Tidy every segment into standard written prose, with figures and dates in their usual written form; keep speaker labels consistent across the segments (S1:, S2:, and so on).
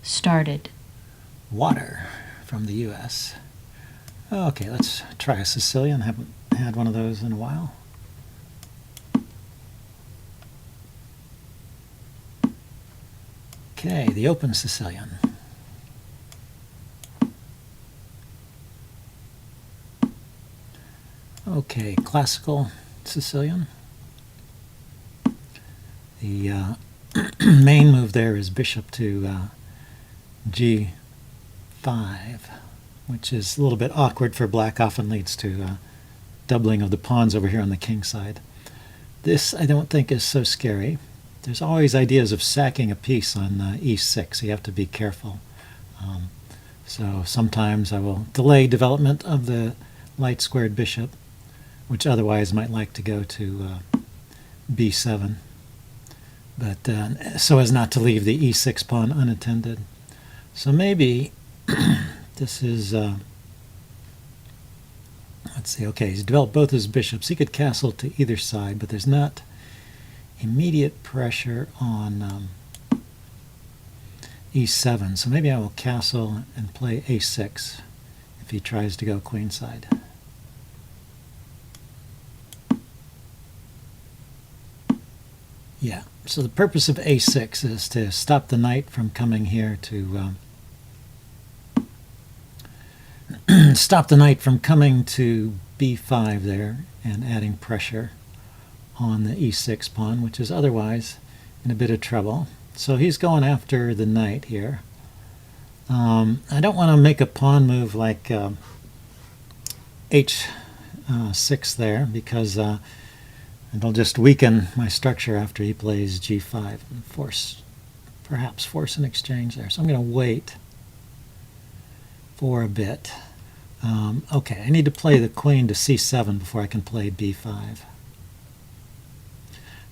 S1: started.
S2: Water from the U.S. Okay, let's try a Sicilian. Haven't had one of those in a while. Okay, the open Sicilian. Okay, classical Sicilian. The main move there is bishop to G5, which is a little bit awkward for black, often leads to doubling of the pawns over here on the king side. This I don't think is so scary. There's always ideas of sacking a piece on e6, so you have to be careful. So sometimes I will delay development of the light squared bishop, which otherwise might like to go to b7, but so as not to leave the e6 pawn unattended. So maybe this is, let's see, okay, he's developed both his bishops. He could castle to either side, but there's not immediate pressure on e7, so maybe I will castle and play a6 if he tries to go queenside. Yeah, so the purpose of a6 is to stop the knight from coming here to stop the knight from coming to b5 there and adding pressure on the e6 pawn, which is otherwise in a bit of trouble. So he's going after the knight here. I don't want to make a pawn move like h6 there, because it'll just weaken my structure after he plays g5 and perhaps force an exchange there. So I'm going to wait for a bit. Okay, I need to play the queen to c7 before I can play b5.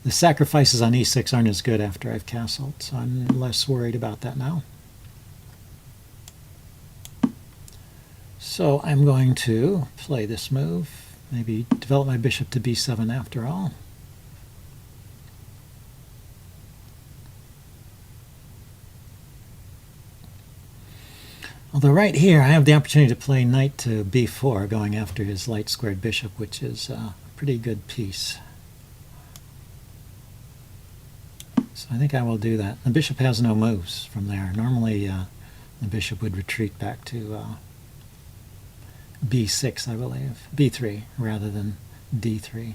S2: The sacrifices on e6 aren't as good after I've castled, so I'm less worried about that now. So I'm going to play this move, maybe develop my bishop to b7 after all. Although right here I have the opportunity to play knight to b4, going after his light squared bishop, which is a pretty good piece. So I think I will do that. The bishop has no moves from there. Normally the bishop would retreat back to b6, I believe. b3 rather than d3.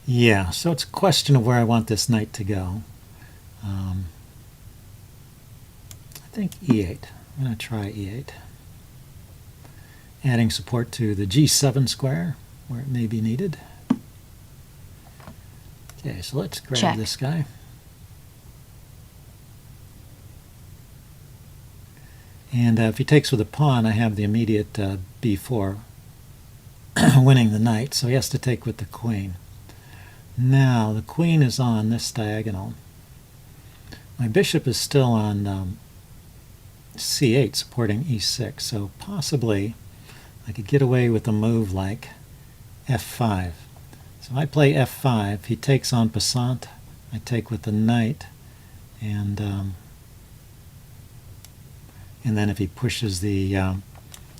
S2: Yeah, so it's a question of where I want this knight to go. I think e8. I'm going to try e8. Adding support to the g7 square where it may be needed. Okay, so let's grab this guy. And if he takes with a pawn, I have the immediate b4 winning the knight, so he has to take with the queen. Now, the queen is on this diagonal. My bishop is still on c8, supporting e6, so possibly I could get away with a move like f5. So I play f5, he takes en passant, I take with the knight, and then if he pushes the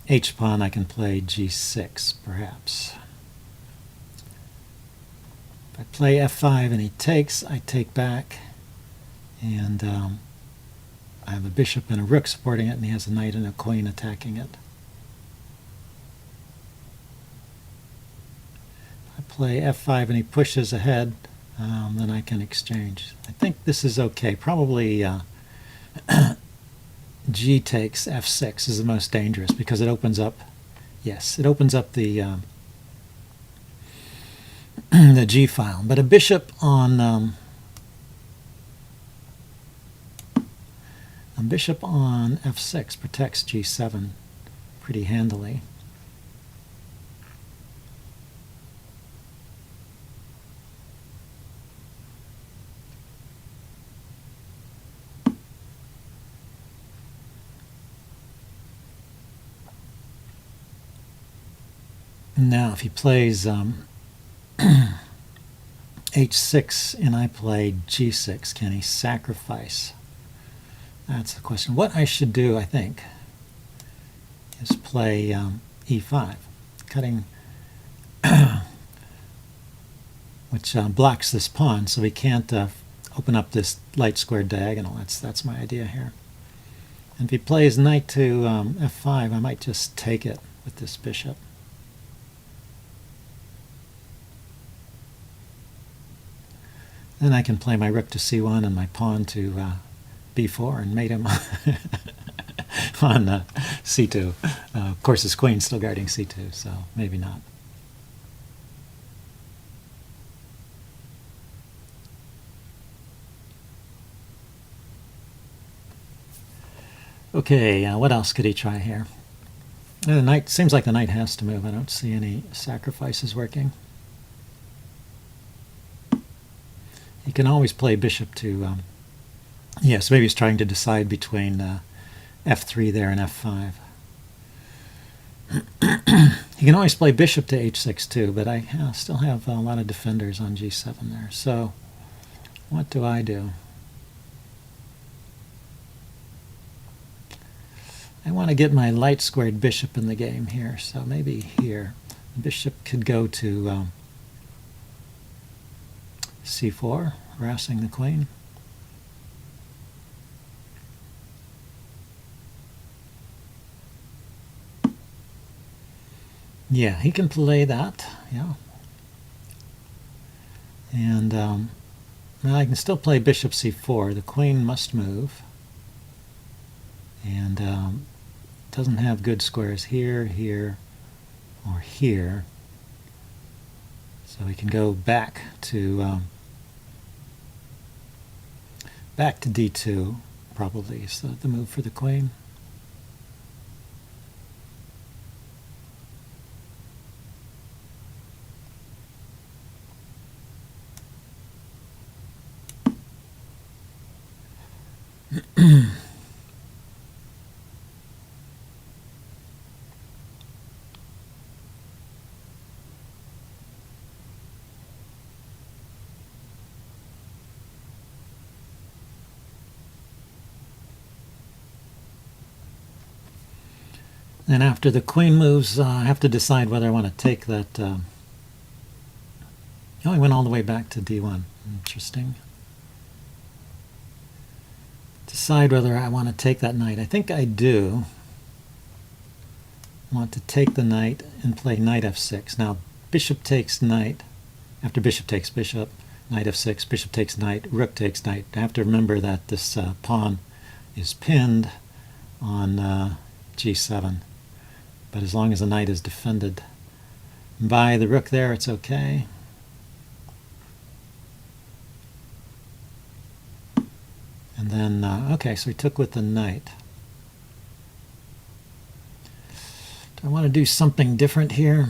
S2: h-pawn, I can play g6, perhaps. If I play f5 and he takes, I take back, and I have a bishop and a rook supporting it, and he has a knight and a queen attacking it. If I play f5 and he pushes ahead, then I can exchange. I think this is okay. Probably g takes f6 is the most dangerous, because it opens up, yes, it opens up the the g file. But a bishop on f6 protects g7 pretty handily. Now, if he plays h6 and I play g6, can he sacrifice? That's the question. What I should do, I think, is play e5, cutting, which blocks this pawn, so he can't open up this light squared diagonal. That's my idea here. And if he plays knight to f5, I might just take it with this bishop. Then I can play my rook to c1 and my pawn to b4 and mate him on c2. Of course, his queen's still guarding c2, so maybe not. Okay, what else could he try here? The knight seems like the knight has to move. I don't see any sacrifices working. He can always play bishop to, yes, maybe he's trying to decide between f3 there and f5. He can always play bishop to h6 too, but I still have a lot of defenders on g7 there. So what do I do? I want to get my light squared bishop in the game here, so maybe here. The bishop could go to c4, harassing the queen. Yeah, he can play that, yeah. And now I can still play bishop c4. The queen must move. And doesn't have good squares here, here, or here. So we can go back to d2, probably is the move for the queen. Then after the queen moves, I have to decide whether I want to take that. Oh, I went all the way back to d1. Interesting. Decide whether I want to take that knight. I think I do want to take the knight and play knight f6. Now, bishop takes knight. After bishop takes bishop, knight f6, bishop takes knight, rook takes knight. I have to remember that this pawn is pinned on g7. But as long as the knight is defended by the rook there, it's okay. And then, okay, so we took with the knight. Do I want to do something different here?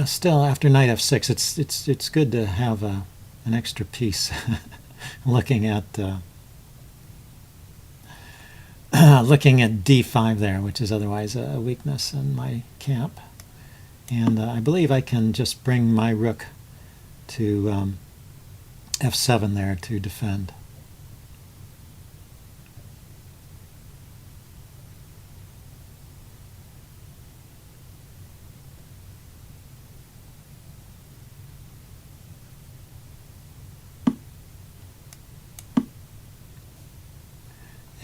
S2: Still, after knight f6, it's good to have an extra piece looking at looking at d5 there, which is otherwise a weakness in my camp. And I believe I can just bring my rook to f7 there to defend.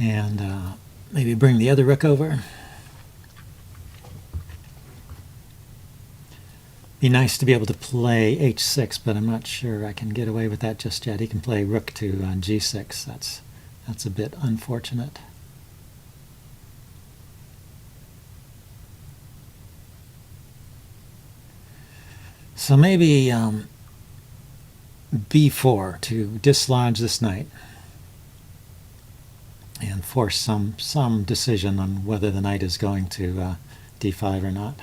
S2: And maybe bring the other rook over. Be nice to be able to play h6, but I'm not sure I can get away with that just yet. He can play rook to g6. That's a bit unfortunate. So maybe b4 to dislodge this knight and force some decision on whether the knight is going to d5 or not.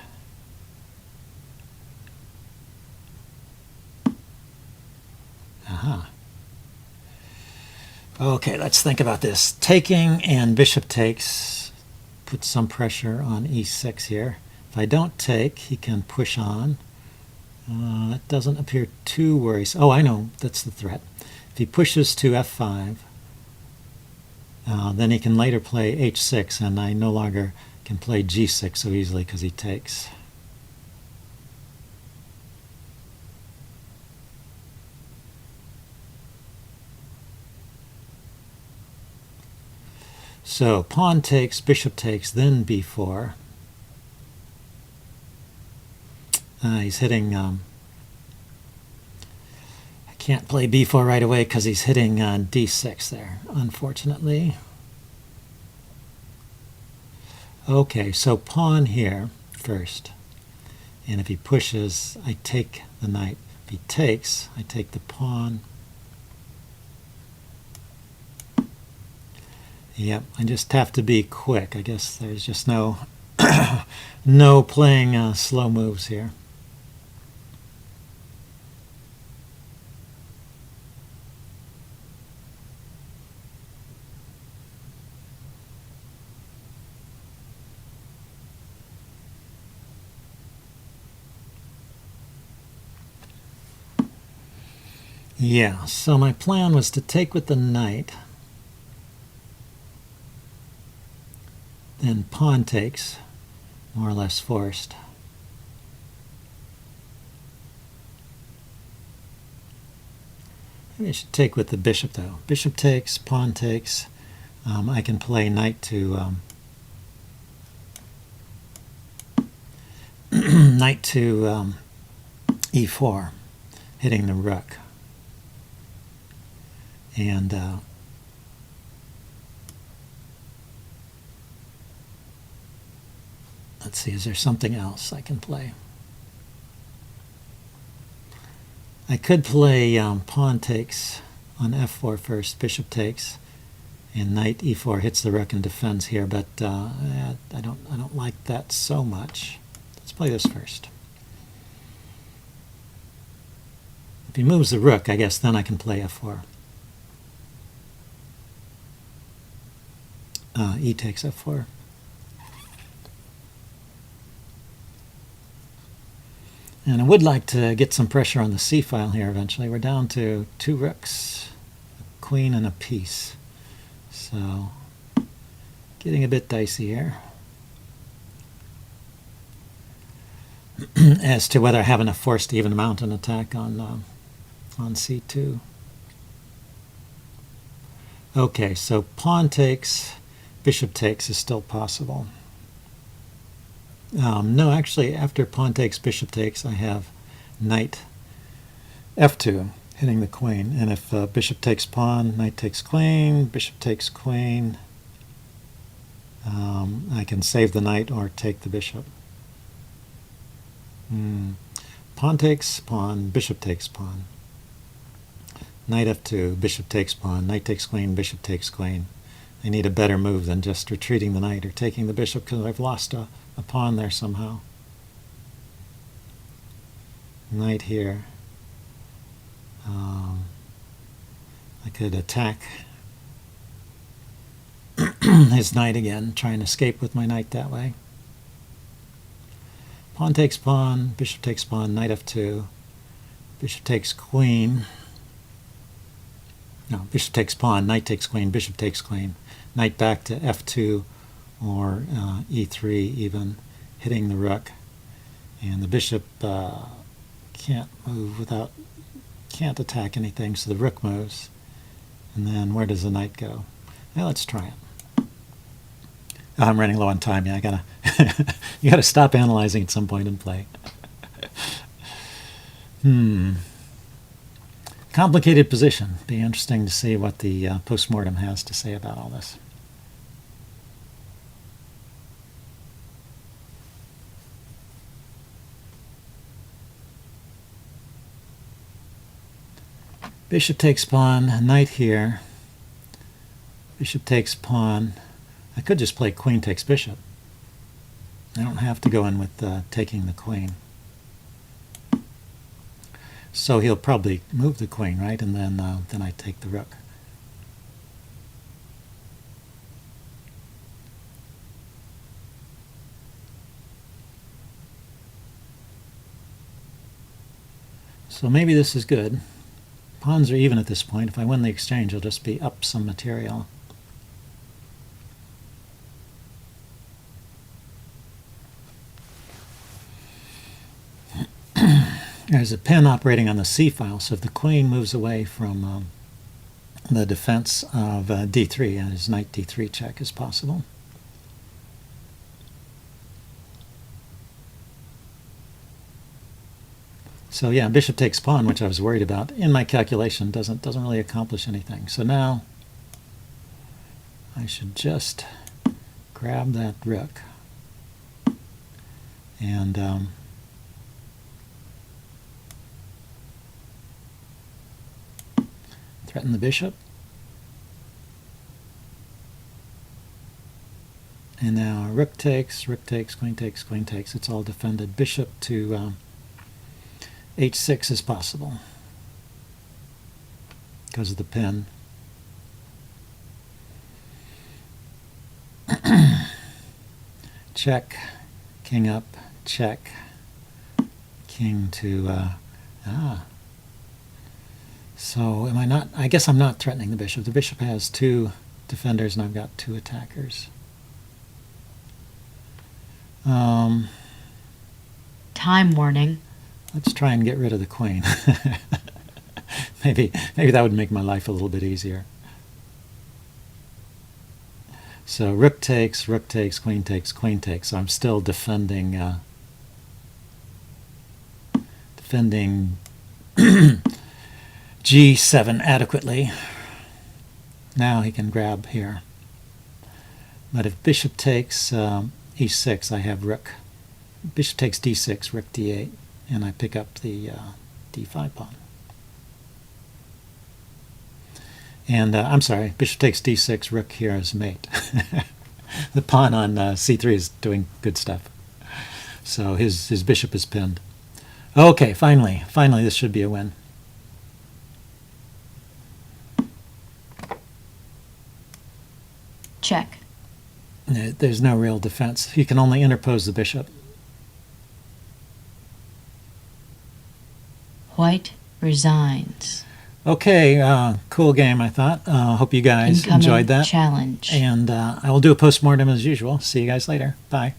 S2: Aha. Okay, let's think about this. Taking and bishop takes puts some pressure on e6 here. If I don't take, he can push on. That doesn't appear too worrisome. Oh, I know, that's the threat. If he pushes to f5, then he can later play h6, and I no longer can play g6 so easily because he takes. So pawn takes, bishop takes, then b4. He's hitting... I can't play b4 right away because he's hitting d6 there, unfortunately. Okay, so pawn here first. And if he pushes, I take the knight. If he takes, I take the pawn. Yep, I just have to be quick. I guess there's just no no playing slow moves here. Yeah, so my plan was to take with the knight, then pawn takes, more or less forced. Maybe I should take with the bishop though. Bishop takes, pawn takes. I can play knight to knight to e4, hitting the rook. And let's see, is there something else I can play? I could play pawn takes on f4 first, bishop takes, and knight e4 hits the rook and defends here, but I don't like that so much. Let's play this first. If he moves the rook, I guess then I can play f4. E takes f4. And I would like to get some pressure on the c file here eventually. We're down to 2 rooks, a queen, and a piece. So, getting a bit dicey here. As to whether I have enough force to even mount an attack on c2. Okay, so pawn takes, bishop takes is still possible. No, actually, after pawn takes, bishop takes, I have knight f2, hitting the queen. And if bishop takes pawn, knight takes queen, bishop takes queen, I can save the knight or take the bishop. Pawn takes pawn, bishop takes pawn. Knight f2, bishop takes pawn, knight takes queen, bishop takes queen. I need a better move than just retreating the knight or taking the bishop because I've lost a pawn there somehow. Knight here. I could attack his knight again, try and escape with my knight that way. Pawn takes pawn, bishop takes pawn, knight f2, bishop takes queen. No, bishop takes pawn, knight takes queen, bishop takes queen. Knight back to f2 or e3 even, hitting the rook. And the bishop can't move without, can't attack anything, so the rook moves. And then where does the knight go? Well, let's try it. I'm running low on time. Yeah, I gotta you gotta stop analyzing at some point and play. Complicated position. Be interesting to see what the postmortem has to say about all this. Bishop takes pawn, knight here. Bishop takes pawn. I could just play queen takes bishop. I don't have to go in with taking the queen. So he'll probably move the queen, right? And then I take the rook. So maybe this is good. Pawns are even at this point. If I win the exchange, I'll just be up some material. There's a pin operating on the C file, so if the queen moves away from the defense of d3, and his knight d3 check is possible. So yeah, bishop takes pawn, which I was worried about. In my calculation, doesn't really accomplish anything. So now I should just grab that rook and threaten the bishop. And now rook takes, queen takes, queen takes. It's all defended. Bishop to h6 is possible because of the pin. Check, king up, check, king to so am I not? I guess I'm not threatening the bishop. The bishop has two defenders and I've got two attackers.
S1: Time warning.
S2: Let's try and get rid of the queen. maybe that would make my life a little bit easier. So rook takes, queen takes, queen takes. So I'm still defending g7 adequately. Now he can grab here. But if bishop takes e6, I have rook. Bishop takes d6, rook d8, and I pick up the d5 pawn. And I'm sorry, bishop takes d6, rook here is mate. The pawn on c3 is doing good stuff. So his bishop is pinned. Okay, finally this should be a win.
S1: Check.
S2: There's no real defense. He can only interpose the bishop.
S1: White resigns.
S2: Okay, cool game, I thought. Hope you guys
S1: Incoming
S2: enjoyed that.
S1: Challenge.
S2: And I will do a postmortem as usual. See you guys later. Bye.